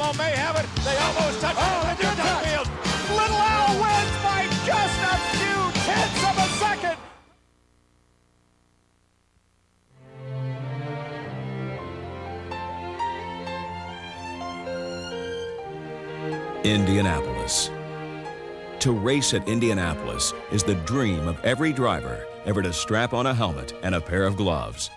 Alamo may have it. They almost touch they did touch. field. Little Al wins by just a few tenths of a second. Indianapolis. To race at Indianapolis is the dream of every driver ever to strap on a helmet and a pair of gloves.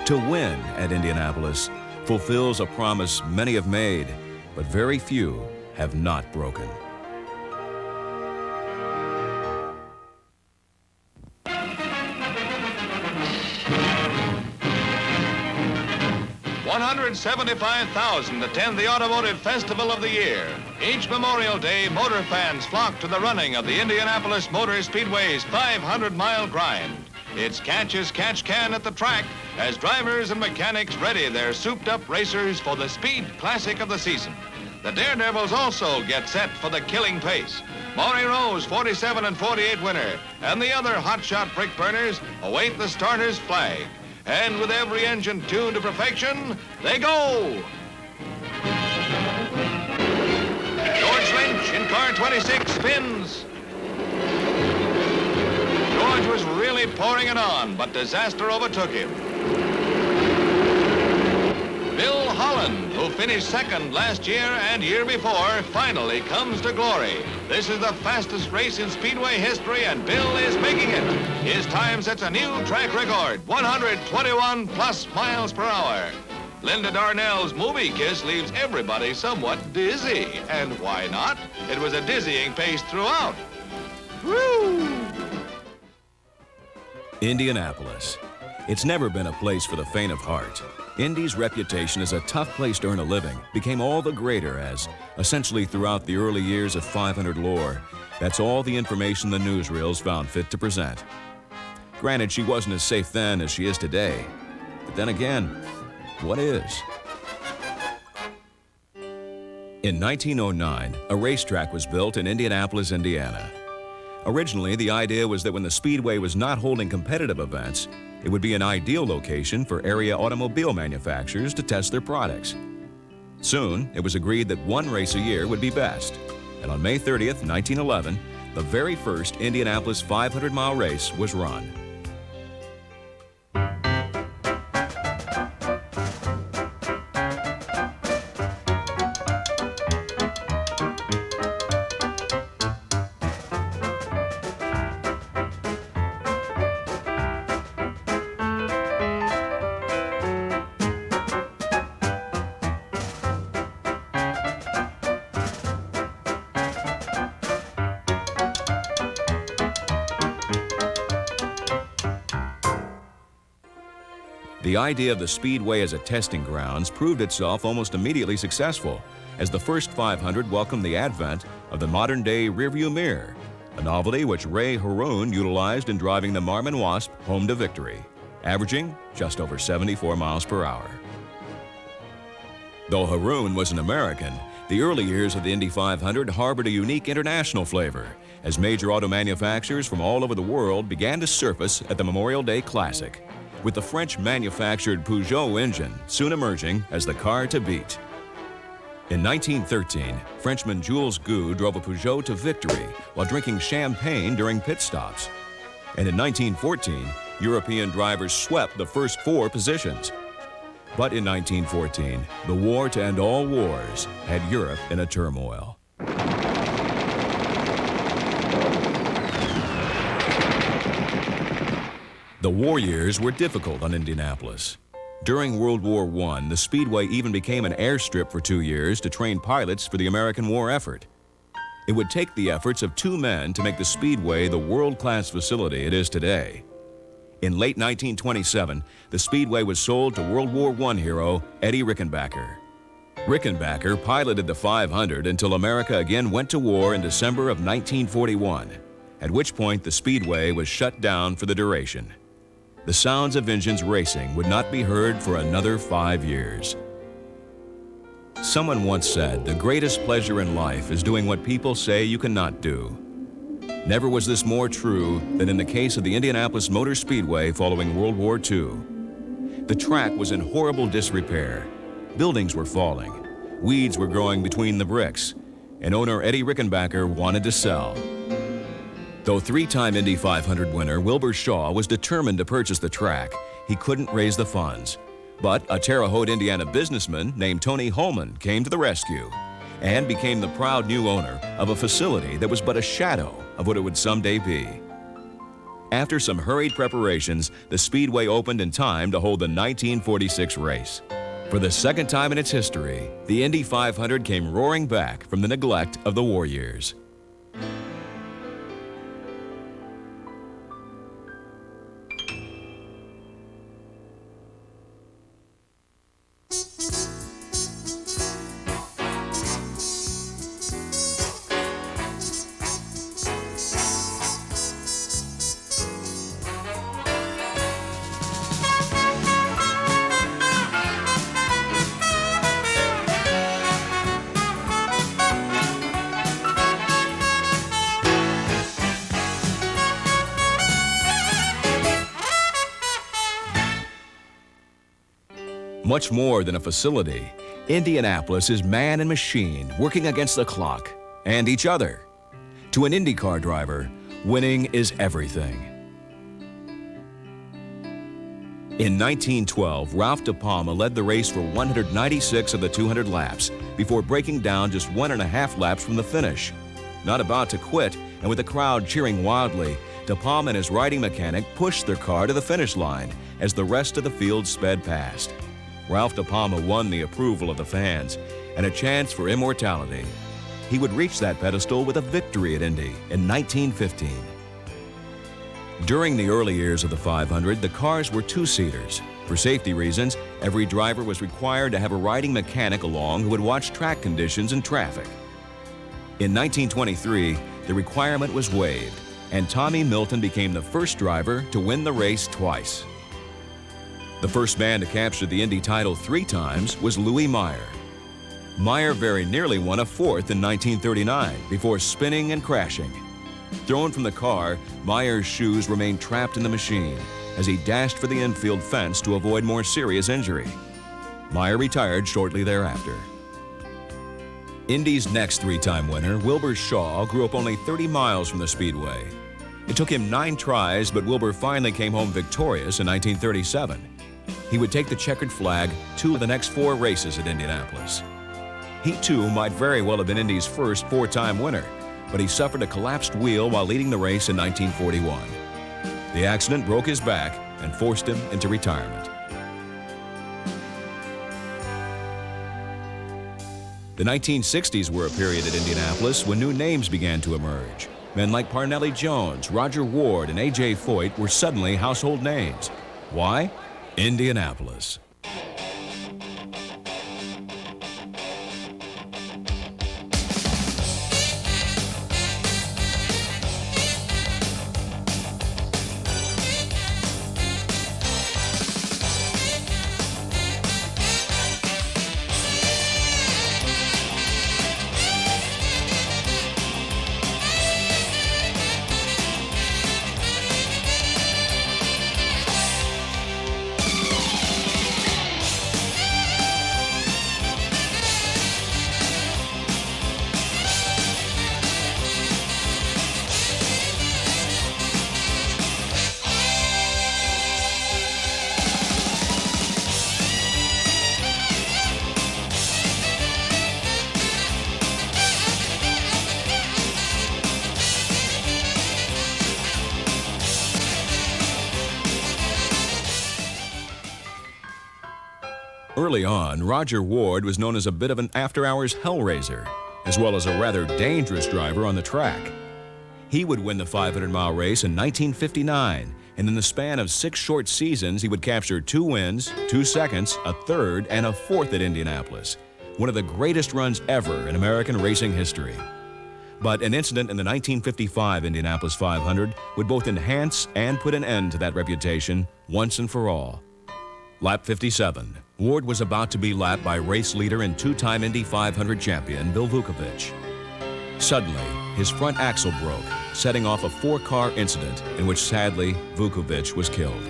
To win at Indianapolis fulfills a promise many have made, but very few have not broken. 175,000 attend the Automotive Festival of the Year. Each Memorial Day, motor fans flock to the running of the Indianapolis Motor Speedway's 500-mile grind. It's catch as catch can at the track as drivers and mechanics ready their souped-up racers for the speed classic of the season. The Daredevils also get set for the killing pace. Maury Rose, 47 and 48 winner, and the other hotshot brick burners await the starter's flag. And with every engine tuned to perfection, they go! George Lynch in car 26 spins. George was really pouring it on, but disaster overtook him. Bill Holland, who finished second last year and year before, finally comes to glory. This is the fastest race in Speedway history, and Bill is making it. His time sets a new track record, 121 plus miles per hour. Linda Darnell's movie kiss leaves everybody somewhat dizzy. And why not? It was a dizzying pace throughout. Woo! Indianapolis. It's never been a place for the faint of heart. Indy's reputation as a tough place to earn a living became all the greater as, essentially throughout the early years of 500 lore, that's all the information the newsreels found fit to present. Granted, she wasn't as safe then as she is today. But then again, what is? In 1909, a racetrack was built in Indianapolis, Indiana. Originally, the idea was that when the Speedway was not holding competitive events, it would be an ideal location for area automobile manufacturers to test their products. Soon, it was agreed that one race a year would be best. And on May 30th, 1911, the very first Indianapolis 500-mile race was run. The idea of the Speedway as a testing grounds proved itself almost immediately successful, as the first 500 welcomed the advent of the modern-day rearview mirror, a novelty which Ray Haroun utilized in driving the Marmon Wasp home to victory, averaging just over 74 miles per hour. Though Haroun was an American, the early years of the Indy 500 harbored a unique international flavor, as major auto manufacturers from all over the world began to surface at the Memorial Day Classic, with the French-manufactured Peugeot engine soon emerging as the car to beat. In 1913, Frenchman Jules Gou drove a Peugeot to victory while drinking champagne during pit stops. And in 1914, European drivers swept the first 4 positions. But in 1914, the war to end all wars had Europe in a turmoil. The war years were difficult on Indianapolis. During World War I, the Speedway even became an airstrip for 2 years to train pilots for the American war effort. It would take the efforts of 2 men to make the Speedway the world-class facility it is today. In late 1927, the Speedway was sold to World War I hero Eddie Rickenbacker. Rickenbacker piloted the 500 until America again went to war in December of 1941, at which point the Speedway was shut down for the duration. The sounds of engines racing would not be heard for another 5 years. Someone once said, "The greatest pleasure in life is doing what people say you cannot do." Never was this more true than in the case of the Indianapolis Motor Speedway following World War II. The track was in horrible disrepair. Buildings were falling. Weeds were growing between the bricks. And owner Eddie Rickenbacker wanted to sell. Though three-time Indy 500 winner Wilbur Shaw was determined to purchase the track, he couldn't raise the funds. But a Terre Haute, Indiana businessman named Tony Holman came to the rescue and became the proud new owner of a facility that was but a shadow of what it would someday be. After some hurried preparations, the Speedway opened in time to hold the 1946 race. For the second time in its history, the Indy 500 came roaring back from the neglect of the war years. Much more than a facility, Indianapolis is man and machine working against the clock and each other. To an IndyCar driver, winning is everything. In 1912, Ralph De Palma led the race for 196 of the 200 laps before breaking down just 1.5 laps from the finish. Not about to quit, and with the crowd cheering wildly, De Palma and his riding mechanic pushed their car to the finish line as the rest of the field sped past. Ralph De Palma won the approval of the fans and a chance for immortality. He would reach that pedestal with a victory at Indy in 1915. During the early years of the 500, the cars were two-seaters. For safety reasons, every driver was required to have a riding mechanic along who would watch track conditions and traffic. In 1923, the requirement was waived, and Tommy Milton became the first driver to win the race twice. The first man to capture the Indy title 3 times was Louis Meyer. Meyer very nearly won a fourth in 1939 before spinning and crashing. Thrown from the car, Meyer's shoes remained trapped in the machine as he dashed for the infield fence to avoid more serious injury. Meyer retired shortly thereafter. Indy's next 3-time winner, Wilbur Shaw, grew up only 30 miles from the Speedway. It took him 9 tries, but Wilbur finally came home victorious in 1937. He would take the checkered flag 2 of the next 4 races at Indianapolis. He too might very well have been Indy's first 4-time winner, but he suffered a collapsed wheel while leading the race in 1941. The accident broke his back and forced him into retirement. The 1960s were a period at Indianapolis when new names began to emerge. Men like Parnelli Jones, Roger Ward, and A.J. Foyt were suddenly household names. Why? Indianapolis. Early on, Roger Ward was known as a bit of an after-hours hellraiser, as well as a rather dangerous driver on the track. He would win the 500-mile race in 1959, and in the span of 6 short seasons, he would capture 2 wins, 2 seconds, a third, and a fourth at Indianapolis, one of the greatest runs ever in American racing history. But an incident in the 1955 Indianapolis 500 would both enhance and put an end to that reputation once and for all. Lap 57. Ward was about to be lapped by race leader and 2-time Indy 500 champion Bill Vukovich. Suddenly, his front axle broke, setting off a 4-car incident in which, sadly, Vukovich was killed.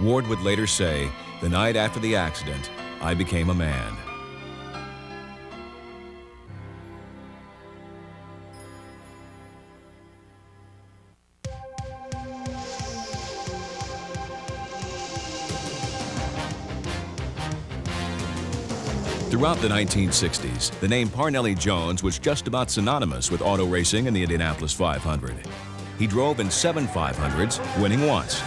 Ward would later say, "The night after the accident, I became a man." Throughout the 1960s, the name Parnelli Jones was just about synonymous with auto racing in the Indianapolis 500. He drove in 7 500s, winning once.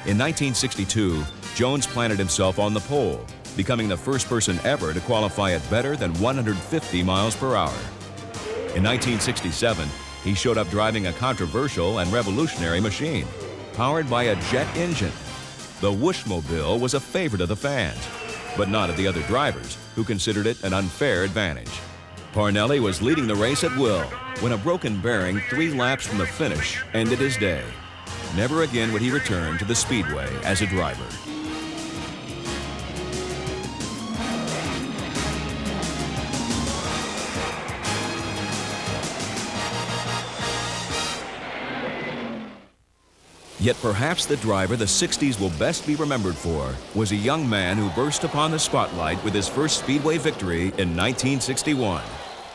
In 1962, Jones planted himself on the pole, becoming the first person ever to qualify at better than 150 miles per hour. In 1967, he showed up driving a controversial and revolutionary machine, powered by a jet engine. The Whooshmobile was a favorite of the fans, but not of the other drivers, who considered it an unfair advantage. Parnelli was leading the race at will when a broken bearing 3 laps from the finish ended his day. Never again would he return to the speedway as a driver. Yet perhaps the driver the 60s will best be remembered for was a young man who burst upon the spotlight with his first speedway victory in 1961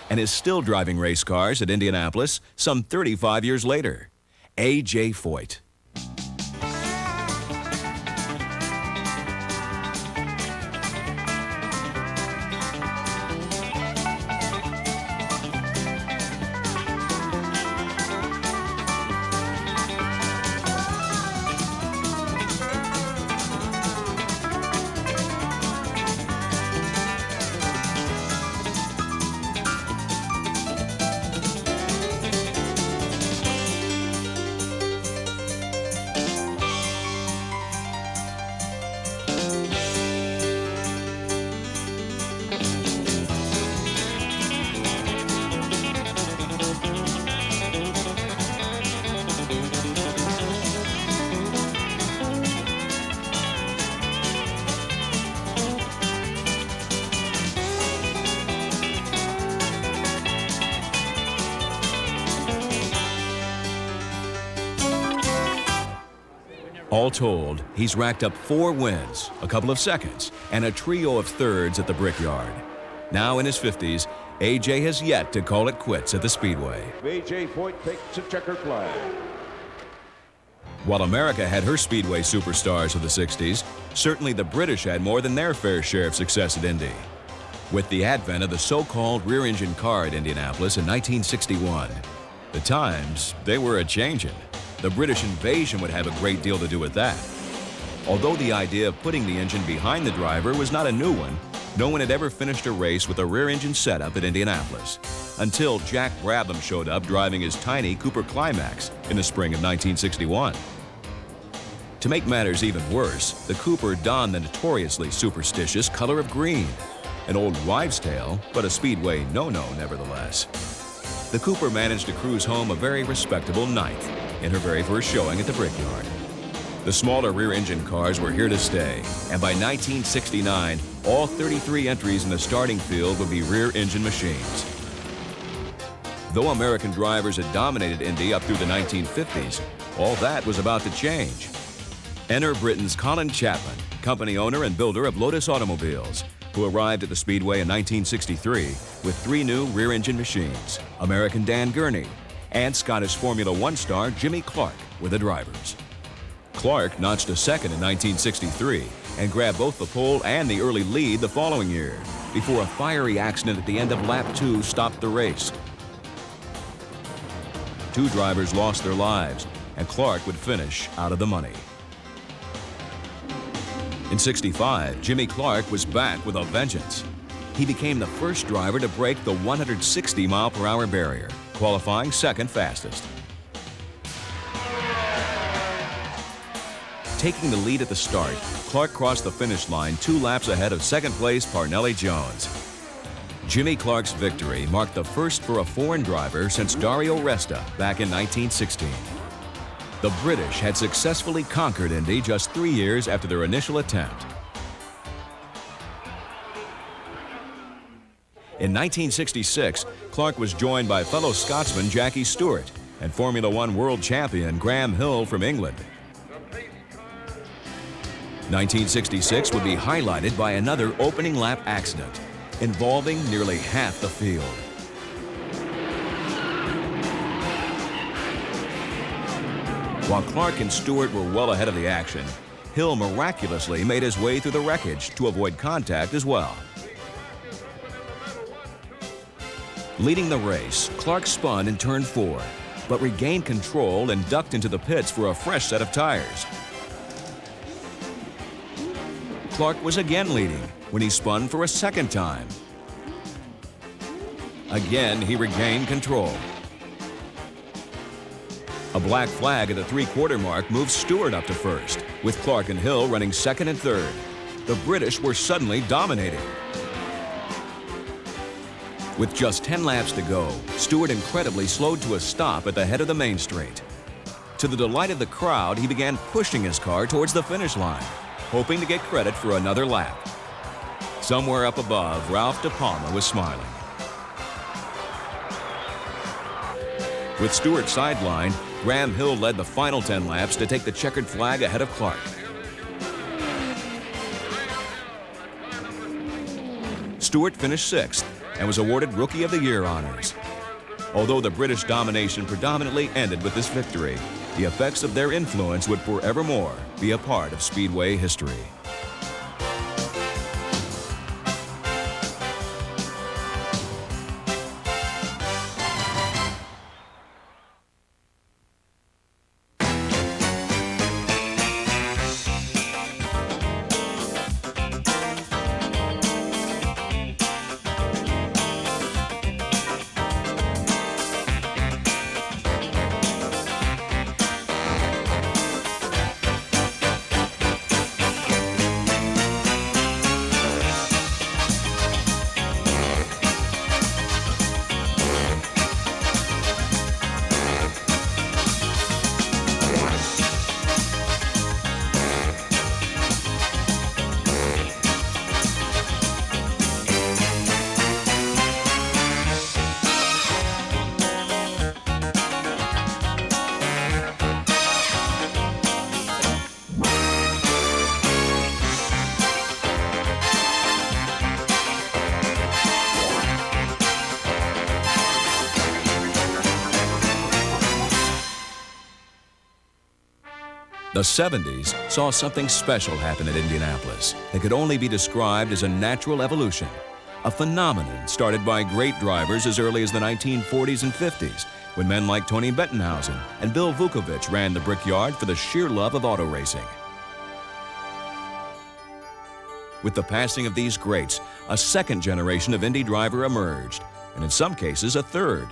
and is still driving race cars at Indianapolis some 35 years later. A.J. Foyt. All told, he's racked up 4 wins, a couple of seconds, and a trio of thirds at the Brickyard. Now in his 50s, A.J. has yet to call it quits at the Speedway. A.J. Foyt takes a checkered flag. While America had her Speedway superstars of the 60s, certainly the British had more than their fair share of success at Indy. With the advent of the so-called rear-engine car at Indianapolis in 1961, the times, they were a-changin'. The British invasion would have a great deal to do with that. Although the idea of putting the engine behind the driver was not a new one, no one had ever finished a race with a rear-engine setup at Indianapolis, until Jack Brabham showed up driving his tiny Cooper Climax in the spring of 1961. To make matters even worse, the Cooper donned the notoriously superstitious color of green, an old wives' tale, but a Speedway no-no nevertheless. The Cooper managed to cruise home a very respectable 9th in her very first showing at the Brickyard. The smaller rear-engine cars were here to stay, and by 1969, all 33 entries in the starting field would be rear-engine machines. Though American drivers had dominated Indy up through the 1950s, all that was about to change. Enter Britain's Colin Chapman, company owner and builder of Lotus Automobiles, who arrived at the Speedway in 1963 with 3 new rear-engine machines, American Dan Gurney, and Scottish Formula One star Jimmy Clark were the drivers. Clark notched a second in 1963 and grabbed both the pole and the early lead the following year, before a fiery accident at the end of lap 2 stopped the race. 2 drivers lost their lives, and Clark would finish out of the money. In '65, Jimmy Clark was back with a vengeance. He became the first driver to break the 160-mile-per-hour barrier, qualifying second fastest. Taking the lead at the start, Clark crossed the finish line 2 laps ahead of second-place Parnelli Jones. Jimmy Clark's victory marked the first for a foreign driver since Dario Resta back in 1916. The British had successfully conquered Indy just 3 years after their initial attempt. In 1966, Clark was joined by fellow Scotsman Jackie Stewart and Formula One world champion Graham Hill from England. 1966 would be highlighted by another opening lap accident involving nearly half the field. While Clark and Stewart were well ahead of the action, Hill miraculously made his way through the wreckage to avoid contact as well. Leading the race, Clark spun in turn 4, but regained control and ducked into the pits for a fresh set of tires. Clark was again leading when he spun for a second time. Again, he regained control. A black flag at the 3/4 mark moved Stewart up to first, with Clark and Hill running second and third. The British were suddenly dominating. With just 10 laps to go, Stewart incredibly slowed to a stop at the head of the main straight. To the delight of the crowd, he began pushing his car towards the finish line, hoping to get credit for another lap. Somewhere up above, Ralph De Palma was smiling. With Stewart sidelined, Graham Hill led the final 10 laps to take the checkered flag ahead of Clark. Stewart finished 6th and was awarded Rookie of the Year honors. Although the British domination predominantly ended with this victory, the effects of their influence would forevermore be a part of Speedway history. The 70s saw something special happen at Indianapolis that could only be described as a natural evolution, a phenomenon started by great drivers as early as the 1940s and 50s, when men like Tony Bettenhausen and Bill Vukovich ran the Brickyard for the sheer love of auto racing. With the passing of these greats, a second generation of Indy driver emerged, and in some cases a third.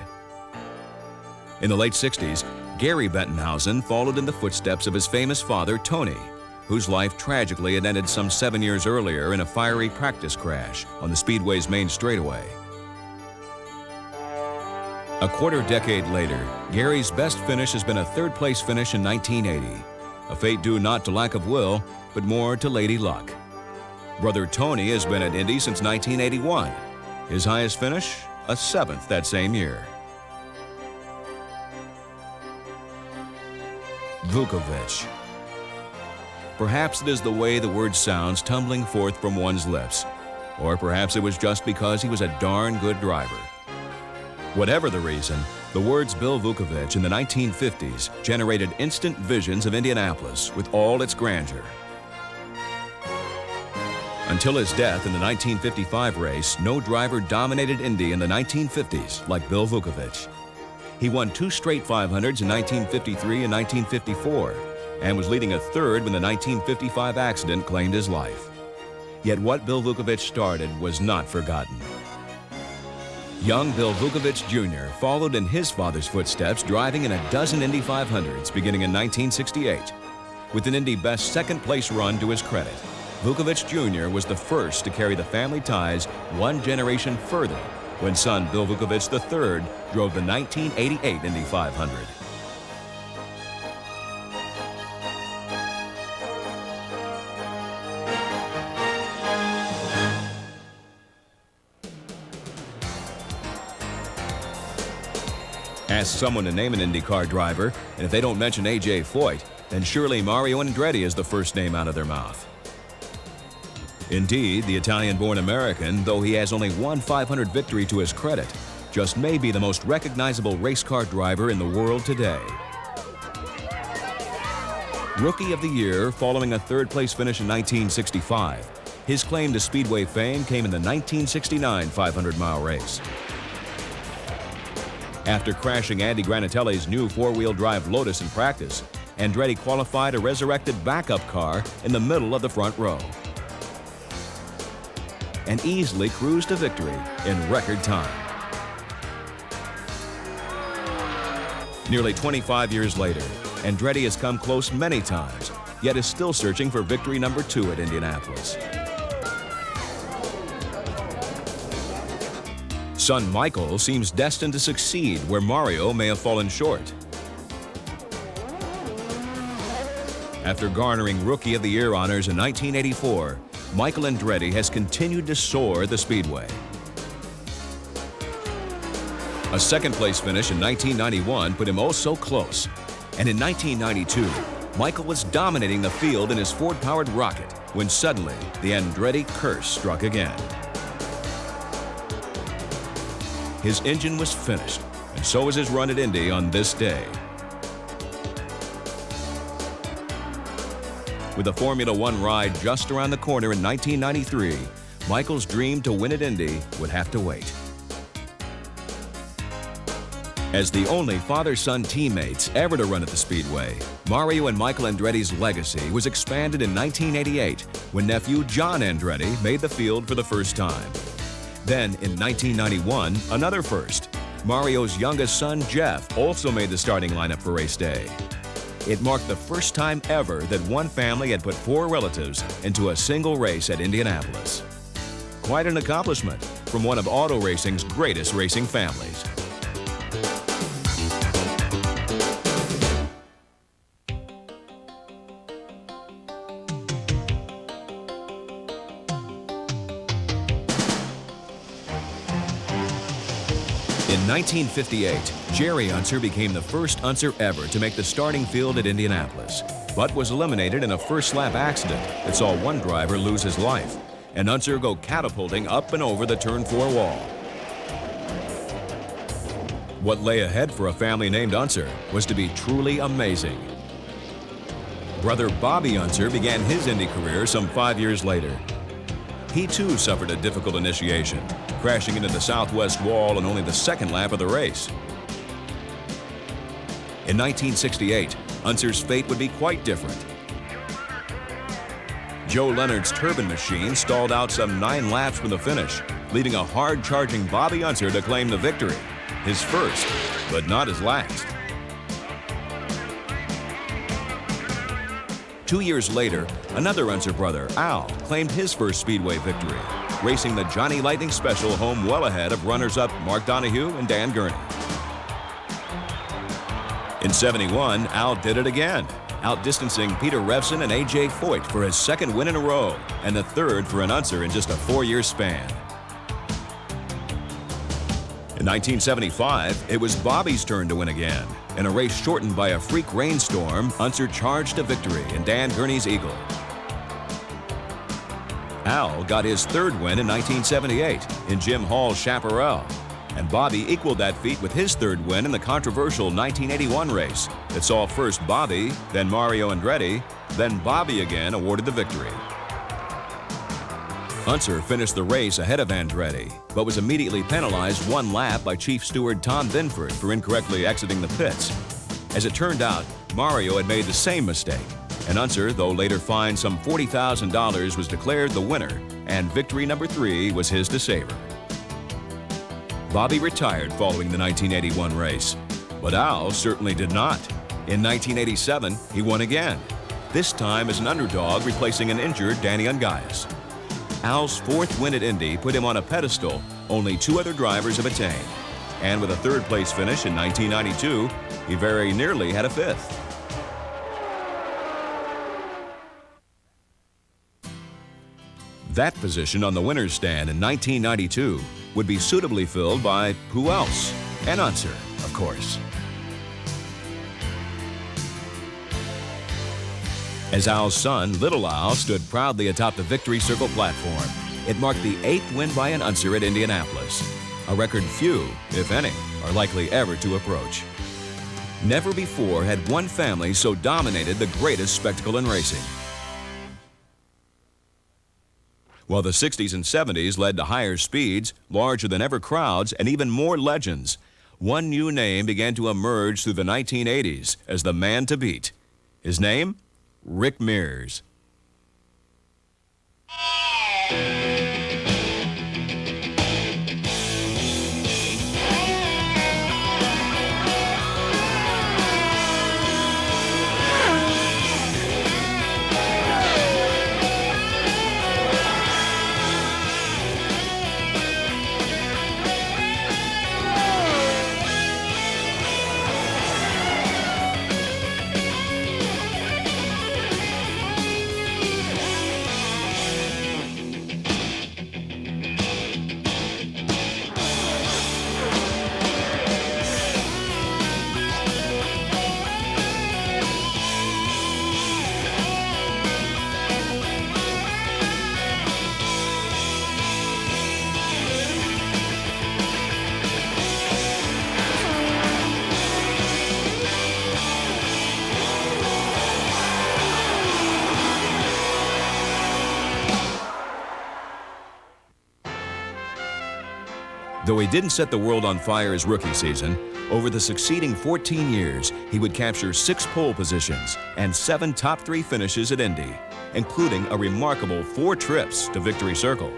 In the late 60s, Gary Bettenhausen followed in the footsteps of his famous father, Tony, whose life tragically had ended some 7 years earlier in a fiery practice crash on the Speedway's main straightaway. A quarter-decade later, Gary's best finish has been a third-place finish in 1980, a fate due not to lack of will, but more to lady luck. Brother Tony has been at Indy since 1981. His highest finish, a 7th that same year. Vukovich. Perhaps it is the way the word sounds tumbling forth from one's lips, or perhaps it was just because he was a darn good driver. Whatever the reason, the words Bill Vukovich in the 1950s generated instant visions of Indianapolis with all its grandeur. Until his death in the 1955 race, no driver dominated Indy in the 1950s like Bill Vukovich. He won 2 straight 500s in 1953 and 1954, and was leading a third when the 1955 accident claimed his life. Yet what Bill Vukovich started was not forgotten. Young Bill Vukovich Jr. followed in his father's footsteps, driving in a dozen Indy 500s beginning in 1968. With an Indy best second-place run to his credit, Vukovich Jr. was the first to carry the family ties one generation further when son Bill Vukovich III drove the 1988 Indy 500. Ask someone to name an IndyCar driver, and if they don't mention A.J. Foyt, then surely Mario Andretti is the first name out of their mouth. Indeed, the Italian-born American, though he has only one 500 victory to his credit, just may be the most recognizable race car driver in the world today. Rookie of the Year following a third-place finish in 1965. His claim to Speedway fame came in the 1969 500-mile race. After crashing Andy Granatelli's new four-wheel drive Lotus in practice, Andretti qualified a resurrected backup car in the middle of the front row and easily cruised to victory in record time. Nearly 25 years later, Andretti has come close many times, yet is still searching for victory number 2 at Indianapolis. Son Michael seems destined to succeed where Mario may have fallen short. After garnering Rookie of the Year honors in 1984, Michael Andretti has continued to soar at the Speedway. A second-place finish in 1991 put him oh so close. And in 1992, Michael was dominating the field in his Ford-powered rocket when suddenly the Andretti curse struck again. His engine was finished, and so was his run at Indy on this day. With a Formula One ride just around the corner in 1993, Michael's dream to win at Indy would have to wait. As the only father-son teammates ever to run at the Speedway, Mario and Michael Andretti's legacy was expanded in 1988 when nephew John Andretti made the field for the first time. Then, in 1991, another first. Mario's youngest son, Jeff, also made the starting lineup for race day. It marked the first time ever that one family had put 4 relatives into a single race at Indianapolis. Quite an accomplishment from one of auto racing's greatest racing families. In 1958, Jerry Unser became the first Unser ever to make the starting field at Indianapolis, but was eliminated in a first-lap accident that saw one driver lose his life, and Unser go catapulting up and over the Turn 4 wall. What lay ahead for a family named Unser was to be truly amazing. Brother Bobby Unser began his Indy career some 5 years later. He too suffered a difficult initiation, crashing into the southwest wall on only the second lap of the race. In 1968, Unser's fate would be quite different. Joe Leonard's turbine machine stalled out some 9 laps from the finish, leaving a hard-charging Bobby Unser to claim the victory. His first, but not his last. 2 years later, another Unser brother, Al, claimed his first Speedway victory, racing the Johnny Lightning Special home well ahead of runners-up Mark Donohue and Dan Gurney. In '71, Al did it again, outdistancing Peter Revson and A.J. Foyt for his second win in a row and the third for an Unser in just a 4-year span. In 1975, it was Bobby's turn to win again. In a race shortened by a freak rainstorm, Unser charged to victory in Dan Gurney's Eagle. Al got his third win in 1978 in Jim Hall's Chaparral, and Bobby equaled that feat with his third win in the controversial 1981 race that saw first Bobby, then Mario Andretti, then Bobby again awarded the victory. Unser finished the race ahead of Andretti, but was immediately penalized 1 lap by Chief Steward Tom Binford for incorrectly exiting the pits. As it turned out, Mario had made the same mistake, and Unser, though later fined some $40,000, was declared the winner, and victory number 3 was his to savor. Bobby retired following the 1981 race, but Al certainly did not. In 1987, he won again, this time as an underdog replacing an injured Danny Ungaius. Al's 4th win at Indy put him on a pedestal only 2 other drivers have attained. And with a 3rd-place finish in 1992, he very nearly had a 5th. That position on the winner's stand in 1992 would be suitably filled by who else? An Unser, of course. As Al's son, Little Al, stood proudly atop the Victory Circle platform. It marked the 8th win by an Unser at Indianapolis, a record few, if any, are likely ever to approach. Never before had one family so dominated the greatest spectacle in racing. While the 60s and 70s led to higher speeds, larger than ever crowds, and even more legends, one new name began to emerge through the 1980s as the man to beat. His name? Rick Mears. Though he didn't set the world on fire his rookie season, over the succeeding 14 years, he would capture 6 pole positions and 7 top 3 finishes at Indy, including a remarkable 4 trips to Victory Circle.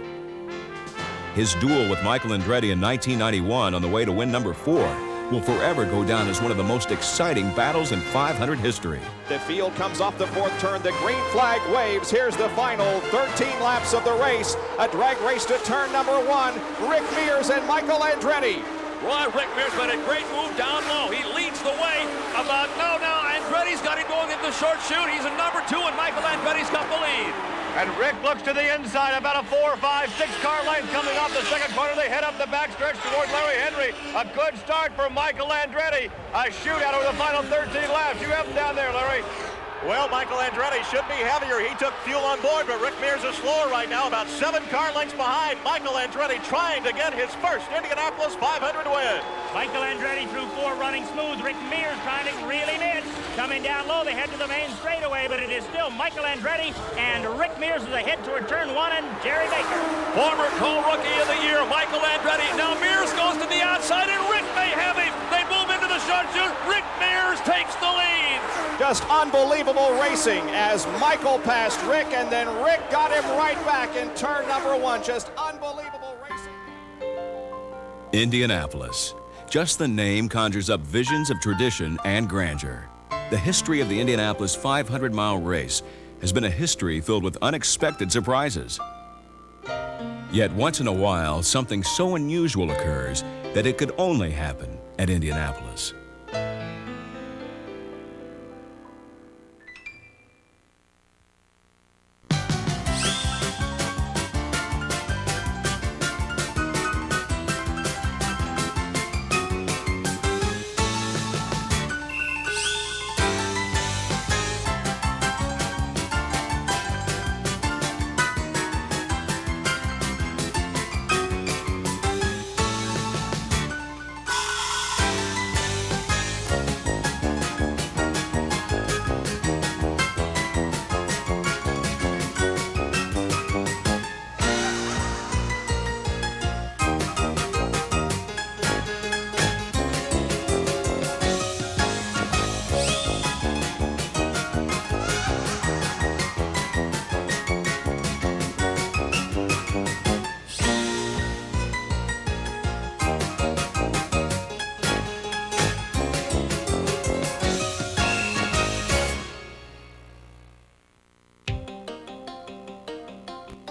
His duel with Michael Andretti in 1991 on the way to win number 4 will forever go down as one of the most exciting battles in 500 history. The field comes off the 4th turn. The green flag waves. Here's the final 13 laps of the race. A drag race to turn number 1. Rick Mears and Michael Andretti. Boy, Rick Mears made a great move down low. He leads the way. Now Andretti's got him going into the short chute. He's a number 2, and Michael Andretti's got the lead. And Rick looks to the inside, about a 4, 5, 6 car length coming off the second corner. They head up the backstretch towards Larry Henry. A good start for Michael Andretti. A shootout over the final 13 laps. You have him down there, Larry. Well, Michael Andretti should be heavier. He took fuel on board, but Rick Mears is slower right now, about 7 car lengths behind. Michael Andretti trying to get his first Indianapolis 500 win. Michael Andretti through 4 running smooth. Rick Mears trying to reel him in. Coming down low, they head to the main straightaway, but it is still Michael Andretti and Rick Mears as they head toward turn 1 and Jerry Baker. Former co-rookie of the year, Michael Andretti. Now Mears goes to the outside, and Rick may have him. They move into the short chute. Rick Mears takes the lead. Just unbelievable racing as Michael passed Rick, and then Rick got him right back in turn number 1. Just unbelievable racing. Indianapolis. Just the name conjures up visions of tradition and grandeur. The history of the Indianapolis 500-mile race has been a history filled with unexpected surprises. Yet once in a while, something so unusual occurs that it could only happen at Indianapolis.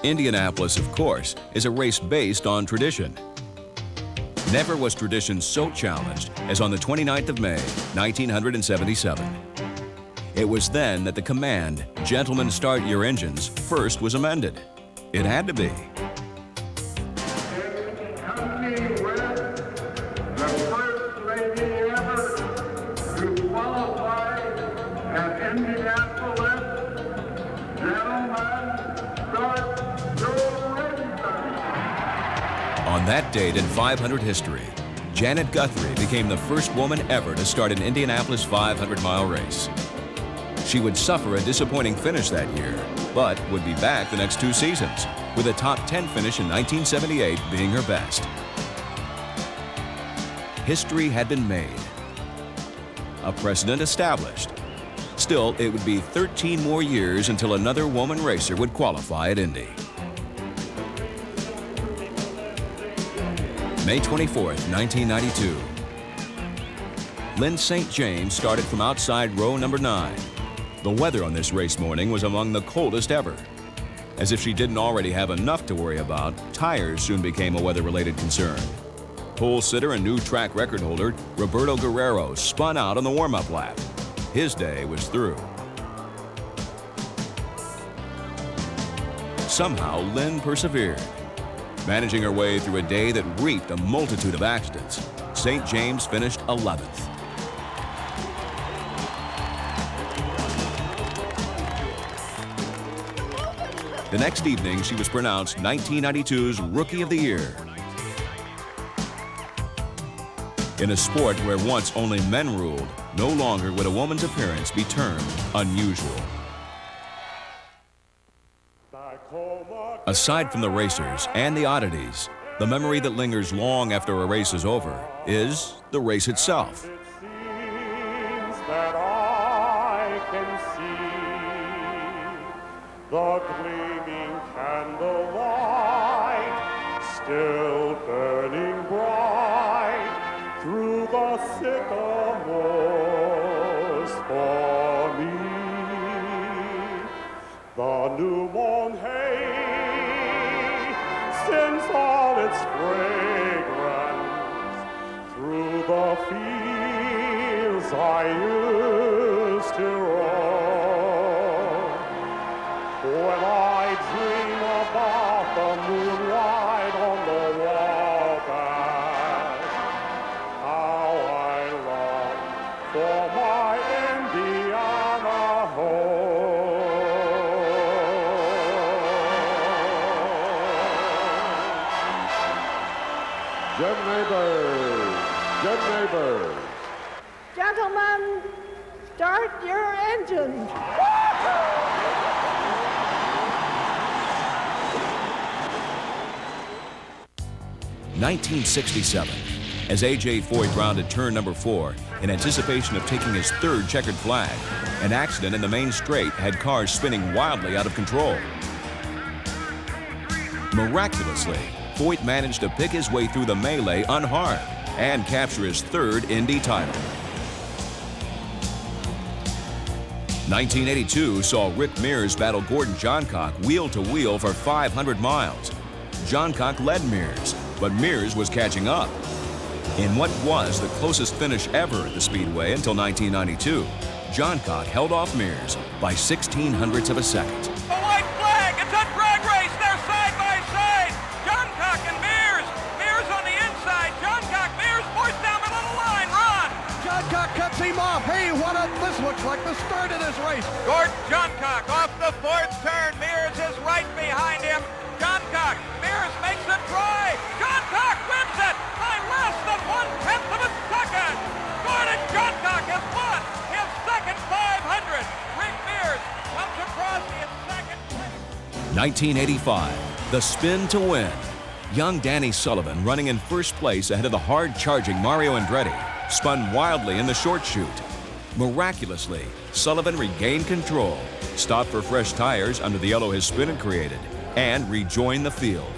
Indianapolis, of course, is a race based on tradition. Never was tradition so challenged as on the 29th of May, 1977. It was then that the command, "Gentlemen, start your engines," first was amended. It had to be. Company with the first lady ever to qualify at Indianapolis gentlemen, start your racing. On that date in 500 history, Janet Guthrie became the first woman ever to start an Indianapolis 500-mile race. She would suffer a disappointing finish that year, but would be back the next 2 seasons, with a top 10 finish in 1978 being her best. History had been made, a precedent established. Still, it would be 13 more years until another woman racer would qualify at Indy. May 24th, 1992. Lynn St. James started from outside row number 9. The weather on this race morning was among the coldest ever. As if she didn't already have enough to worry about, tires soon became a weather-related concern. Pole sitter and new track record holder Roberto Guerrero spun out on the warm-up lap. His day was through. Somehow, Lynn persevered, managing her way through a day that reaped a multitude of accidents. St. James finished 11th. The next evening, she was pronounced 1992's Rookie of the Year. In a sport where once only men ruled, no longer would a woman's appearance be termed unusual. Aside from the racers and the oddities, the memory that lingers long after a race is over is the race itself. It seems that I can see the gleaming candlelight still burning bright through the sycamores for me. The new mown hay sends all its fragrance through the fields I used to roam. When I dream about the moonlight on the wallpath, how I long for my Indiana home. Jed Neighbors. Jed Neighbors. Gentlemen, start your engines. 1967, as A.J. Foyt rounded turn number 4 in anticipation of taking his 3rd checkered flag, an accident in the main straight had cars spinning wildly out of control. Miraculously, Foyt managed to pick his way through the melee unharmed and capture his 3rd Indy title. 1982 saw Rick Mears battle Gordon Johncock wheel to wheel for 500 miles. Johncock led Mears, but Mears was catching up. In what was the closest finish ever at the Speedway until 1992, Johncock held off Mears by 1600ths of a second. The white flag, it's a drag race, they're side by side. Johncock and Mears. Mears on the inside, Johncock, Mears forced down the little line, run. Johncock cuts him off. Hey, this looks like the start of this race. Gordon Johncock off the 4th turn, Mears is right behind him. Johncock, Mears makes it try. Johncock wins it by less than 1/10 of a second. Gordon Johncock has won his 2nd 500. Rick Mears comes across in 2nd place. 1985, the spin to win. Young Danny Sullivan, running in 1st place ahead of the hard-charging Mario Andretti, spun wildly in the short chute. Miraculously, Sullivan regained control, stopped for fresh tires under the yellow his spin had created, and rejoined the field.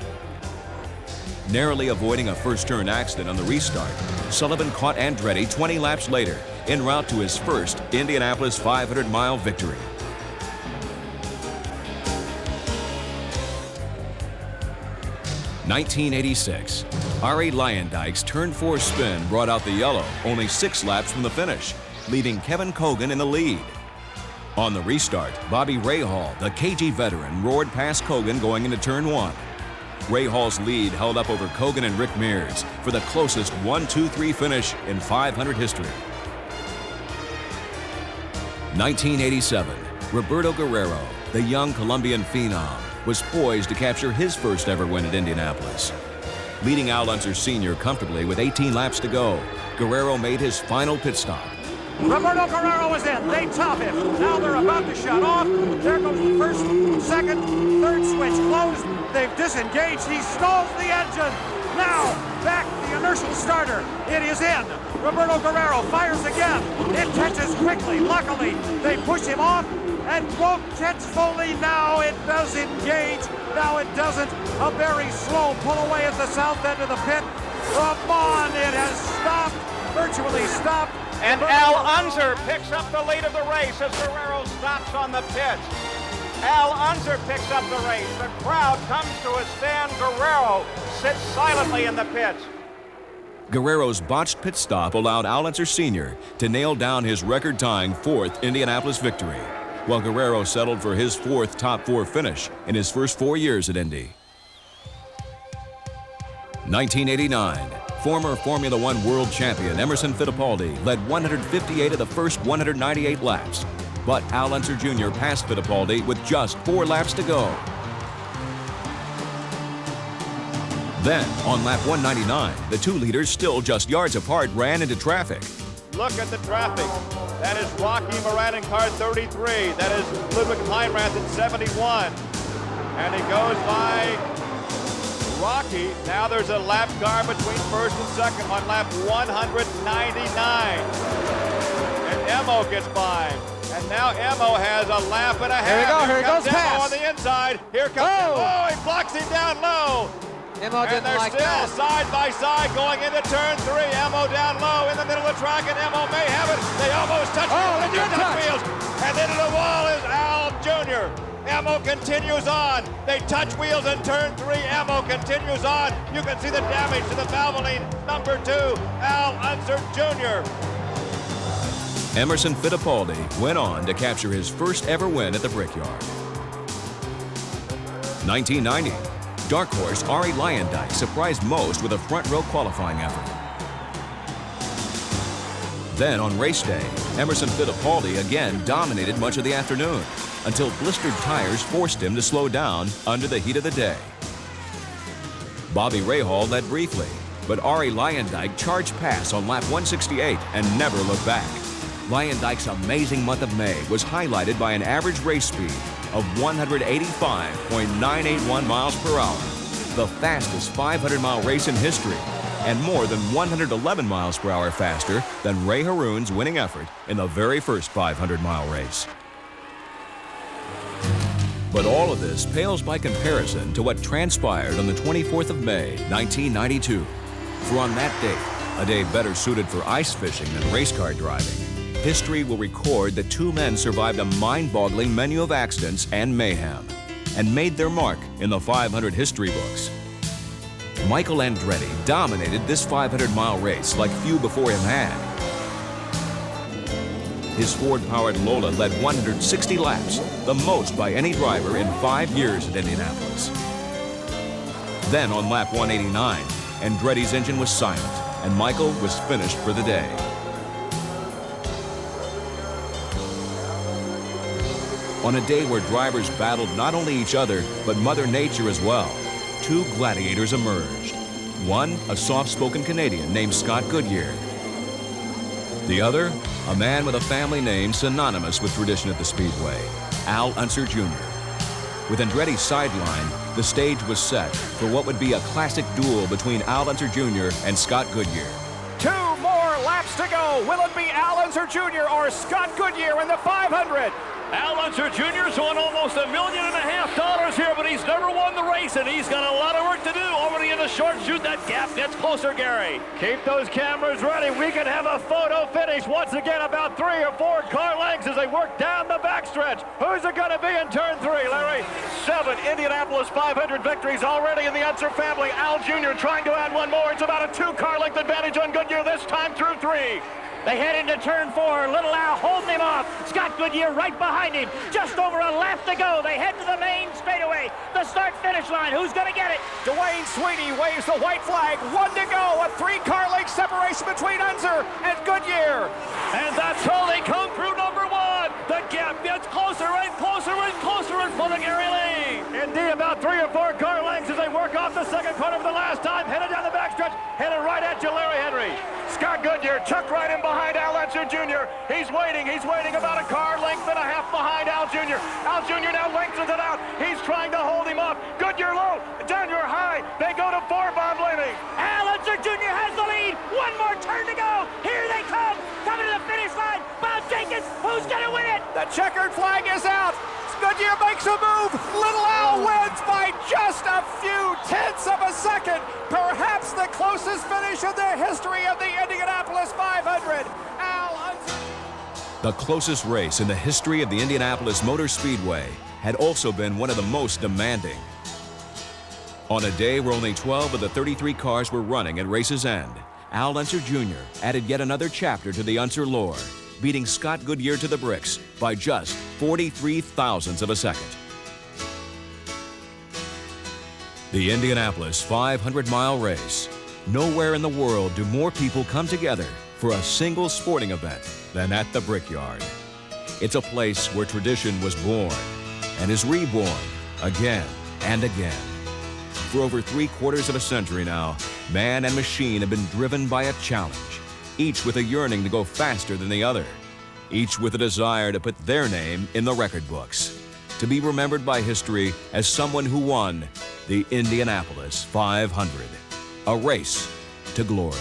Narrowly avoiding a first-turn accident on the restart, Sullivan caught Andretti 20 laps later, en route to his first Indianapolis 500-mile victory. (1986) Ari Leyendyke's turn 4 spin brought out the yellow only 6 laps from the finish, leaving Kevin Cogan in the lead. On the restart, Bobby Rahal, the KG veteran, roared past Cogan going into turn 1. Rahal's lead held up over Cogan and Rick Mears for the closest 1-2-3 finish in 500 history. 1987, Roberto Guerrero, the young Colombian phenom was poised to capture his first ever win at Indianapolis. Leading Al Unser Sr. comfortably with 18 laps to go, Guerrero made his final pit stop. Roberto Guerrero is in. They top him. Now they're about to shut off. There goes the first, second, third switch closed. They've disengaged. He stalls the engine. Now, back the inertial starter. It is in. Roberto Guerrero fires again. It catches quickly. Luckily, they push him off and won't catch fully. Now it does engage. Now it doesn't. A very slow pull away at the south end of the pit. Ramon, it has stopped. Virtually stopped. And Al Unser picks up the lead of the race as Guerrero stops on the pits. Al Unser picks up the race. The crowd comes to a stand. Guerrero sits silently in the pits. Guerrero's botched pit stop allowed Al Unser Sr. to nail down his record-tying 4th Indianapolis victory, while Guerrero settled for his 4th top 4 finish in his first 4 years at Indy. 1989. Former Formula One world champion Emerson Fittipaldi led 158 of the first 198 laps, but Al Unser Jr. passed Fittipaldi with just 4 laps to go. Then, on lap 199, the two leaders, still just yards apart, ran into traffic. Look at the traffic. That is Rocky Moran in car 33. That is Ludwig Heinrath in 71. And he goes by Rocky. Now there's a lap car between first and second on lap 199. And Emo gets by. And now Emo has a lap and a half. Here he goes Emo past. on the inside. Here comes Emo. Oh, he blocks him down low. Emo And they're still side by side going into turn 3. Emo down low in the middle of the track, and Emo may have it. They almost touch wheels. And into the wall is Al Jr. Emo continues on. They touch wheels in turn 3. Emo continues on. You can see the damage to the Valvoline. Number 2, Al Unser Jr. Emerson Fittipaldi went on to capture his first ever win at the Brickyard. 1990. Dark horse Arie Luyendyk surprised most with a front row qualifying effort. Then on race day, Emerson Fittipaldi again dominated much of the afternoon until blistered tires forced him to slow down under the heat of the day. Bobby Rahal led briefly, but Arie Luyendyk charged past on lap 168 and never looked back. Luyendyk's amazing month of May was highlighted by an average race speed of 185.981 miles per hour, the fastest 500-mile race in history, and more than 111 miles per hour faster than Ray Haroon's winning effort in the very first 500-mile race. But all of this pales by comparison to what transpired on the 24th of May, 1992. For on that date, a day better suited for ice fishing than race car driving, history will record that 2 men survived a mind-boggling menu of accidents and mayhem and made their mark in the 500 history books. Michael Andretti dominated this 500-mile race like few before him had. His Ford-powered Lola led 160 laps, the most by any driver in 5 years at Indianapolis. Then on lap 189, Andretti's engine was silent and Michael was finished for the day. On a day where drivers battled not only each other, but Mother Nature as well, 2 gladiators emerged. One, a soft-spoken Canadian named Scott Goodyear. The other, a man with a family name synonymous with tradition at the Speedway, Al Unser Jr. With Andretti's sideline, the stage was set for what would be a classic duel between Al Unser Jr. and Scott Goodyear. 2 more laps to go. Will it be Al Unser Jr. or Scott Goodyear in the 500? Al Unser Jr.'s won almost $1.5 million here, but he's never won the race, and he's got a lot of work to do. Already in the short chute, that gap gets closer, Gary. Keep those cameras ready. We can have a photo finish once again, about 3 or 4 car lengths as they work down the backstretch. Who's it going to be in turn 3, Larry? 7 Indianapolis 500 victories already in the Unser family. Al Jr. trying to add one more. It's about a 2-car length advantage on Goodyear this time through 3. They head into turn 4. Little Al holding him off. Scott Goodyear right behind him. Just over a lap to go. They head to the main straightaway. The start-finish line. Who's going to get it? Dwayne Sweeney waves the white flag. 1 to go. A 3-car length separation between Unser and Goodyear. And that's how they come through number 1. The gap gets closer and closer and closer in front of Gary Lee. Indy about 3 or 4 car lengths as they work off the second corner for the last time. Headed down the backstretch, headed right at you, Larry Henry. Scott Goodyear tucked right in behind Al Unser Jr. He's waiting about a car length and a half behind Al Jr. Al Jr. now lengthens it out. He's trying to hold him up. Goodyear low, Denver high. They go to 4, Bob Blamey. Al Unser Jr. has the lead. One more turn to go. Here they come. Coming to the finish line. Bob Jenkins, who's going to win it? The checkered flag is out. Goodyear makes a move. Little Al wins by just a few tenths of a second. Perhaps the closest finish in the history of the Indianapolis 500. Al Unser. The closest race in the history of the Indianapolis Motor Speedway had also been one of the most demanding. On a day where only 12 of the 33 cars were running at race's end, Al Unser Jr. added yet another chapter to the Unser lore, beating Scott Goodyear to the bricks by just 43 thousandths of a second. The Indianapolis 500-mile race. Nowhere in the world do more people come together for a single sporting event than at the Brickyard. It's a place where tradition was born and is reborn again and again. For over 3/4 of a century now, man and machine have been driven by a challenge, each with a yearning to go faster than the other, each with a desire to put their name in the record books, to be remembered by history as someone who won the Indianapolis 500, a race to glory.